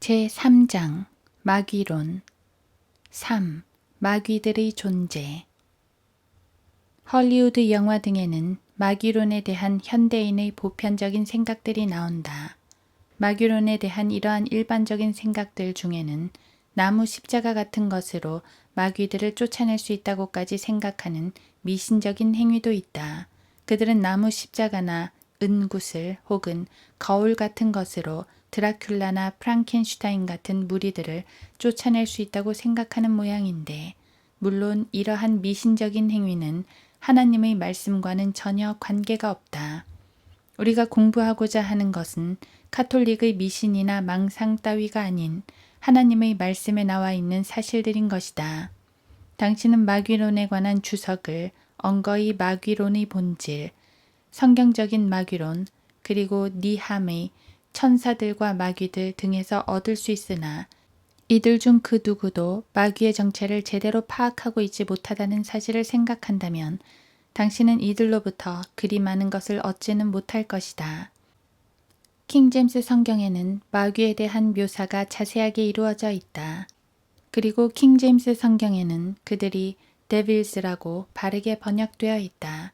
제3장 마귀론 3. 마귀들의 존재. 헐리우드 영화 등에는 마귀론에 대한 현대인의 보편적인 생각들이 나온다. 마귀론에 대한 이러한 일반적인 생각들 중에는 나무 십자가 같은 것으로 마귀들을 쫓아낼 수 있다고까지 생각하는 미신적인 행위도 있다. 그들은 나무 십자가나 은구슬 혹은 거울 같은 것으로 드라큘라나 프랑켄슈타인 같은 무리들을 쫓아낼 수 있다고 생각하는 모양인데, 물론 이러한 미신적인 행위는 하나님의 말씀과는 전혀 관계가 없다. 우리가 공부하고자 하는 것은 카톨릭의 미신이나 망상 따위가 아닌 하나님의 말씀에 나와 있는 사실들인 것이다. 당신은 마귀론에 관한 주석을 언거의 마귀론의 본질, 성경적인 마귀론, 그리고 니함의 천사들과 마귀들 등에서 얻을 수 있으나 이들 중 그 누구도 마귀의 정체를 제대로 파악하고 있지 못하다는 사실을 생각한다면 당신은 이들로부터 그리 많은 것을 얻지는 못할 것이다. 킹제임스 성경에는 마귀에 대한 묘사가 자세하게 이루어져 있다. 그리고 킹제임스 성경에는 그들이 데빌스라고 바르게 번역되어 있다.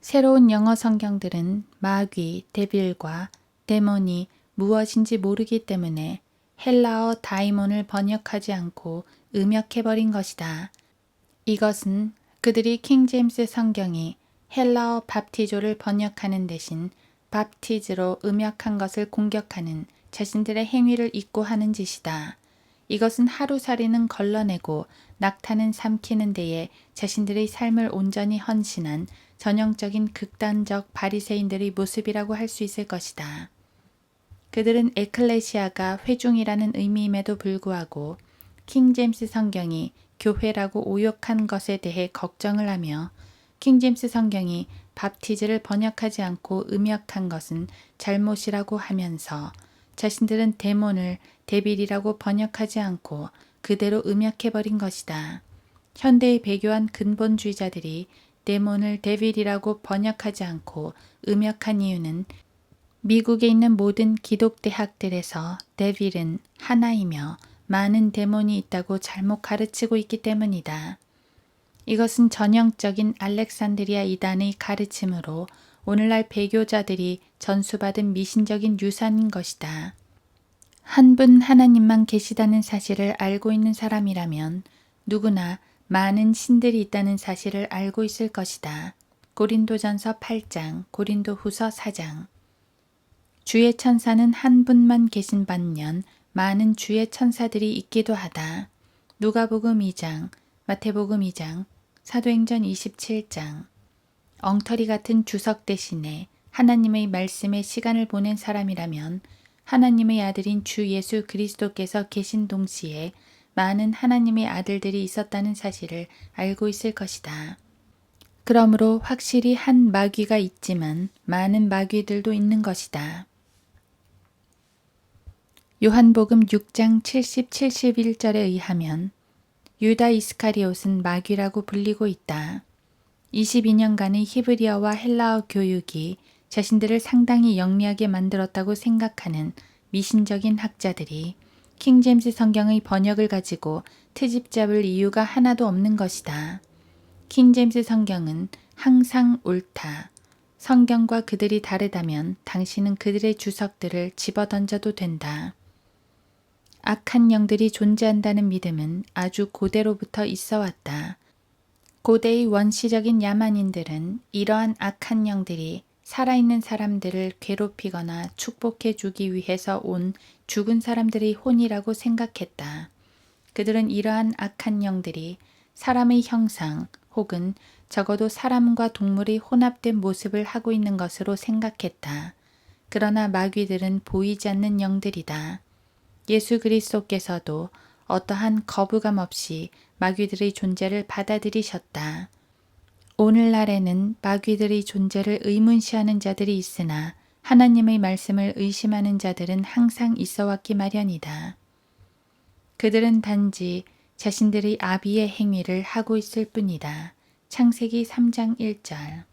새로운 영어 성경들은 마귀, 데빌과 데몬이 무엇인지 모르기 때문에 헬라어 다이몬을 번역하지 않고 음역해버린 것이다. 이것은 그들이 킹제임스 성경이 헬라어 밥티조를 번역하는 대신 밥티즈로 음역한 것을 공격하는 자신들의 행위를 잊고 하는 짓이다. 이것은 하루살이는 걸러내고 낙타는 삼키는 데에 자신들의 삶을 온전히 헌신한 전형적인 극단적 바리새인들의 모습이라고 할 수 있을 것이다. 그들은 에클레시아가 회중이라는 의미임에도 불구하고 킹제임스 성경이 교회라고 오욕한 것에 대해 걱정을 하며 킹제임스 성경이 밥티즈를 번역하지 않고 음역한 것은 잘못이라고 하면서 자신들은 데몬을 데빌이라고 번역하지 않고 그대로 음역해버린 것이다. 현대의 배교한 근본주의자들이 데몬을 데빌이라고 번역하지 않고 음역한 이유는 미국에 있는 모든 기독대학들에서 데빌은 하나이며 많은 데몬이 있다고 잘못 가르치고 있기 때문이다. 이것은 전형적인 알렉산드리아 이단의 가르침으로 오늘날 배교자들이 전수받은 미신적인 유산인 것이다. 한 분 하나님만 계시다는 사실을 알고 있는 사람이라면 누구나 많은 신들이 있다는 사실을 알고 있을 것이다. 고린도전서 8장, 고린도후서 4장. 주의 천사는 한 분만 계신 반면 많은 주의 천사들이 있기도 하다. 누가복음 2장, 마태복음 2장, 사도행전 27장. 엉터리 같은 주석 대신에 하나님의 말씀에 시간을 보낸 사람이라면 하나님의 아들인 주 예수 그리스도께서 계신 동시에 많은 하나님의 아들들이 있었다는 사실을 알고 있을 것이다. 그러므로 확실히 한 마귀가 있지만 많은 마귀들도 있는 것이다. 요한복음 6장 70, 71절에 의하면 유다 이스카리옷은 마귀라고 불리고 있다. 22년간의 히브리어와 헬라어 교육이 자신들을 상당히 영리하게 만들었다고 생각하는 미신적인 학자들이 킹제임스 성경의 번역을 가지고 트집 잡을 이유가 하나도 없는 것이다. 킹제임스 성경은 항상 옳다. 성경과 그들이 다르다면 당신은 그들의 주석들을 집어던져도 된다. 악한 영들이 존재한다는 믿음은 아주 고대로부터 있어 왔다. 고대의 원시적인 야만인들은 이러한 악한 영들이 살아있는 사람들을 괴롭히거나 축복해 주기 위해서 온 죽은 사람들의 혼이라고 생각했다. 그들은 이러한 악한 영들이 사람의 형상 혹은 적어도 사람과 동물의 혼합된 모습을 하고 있는 것으로 생각했다. 그러나 마귀들은 보이지 않는 영들이다. 예수 그리스도께서도 어떠한 거부감 없이 마귀들의 존재를 받아들이셨다. 오늘날에는 마귀들의 존재를 의문시하는 자들이 있으나 하나님의 말씀을 의심하는 자들은 항상 있어 왔기 마련이다. 그들은 단지 자신들의 아비의 행위를 하고 있을 뿐이다. 창세기 3장 1절.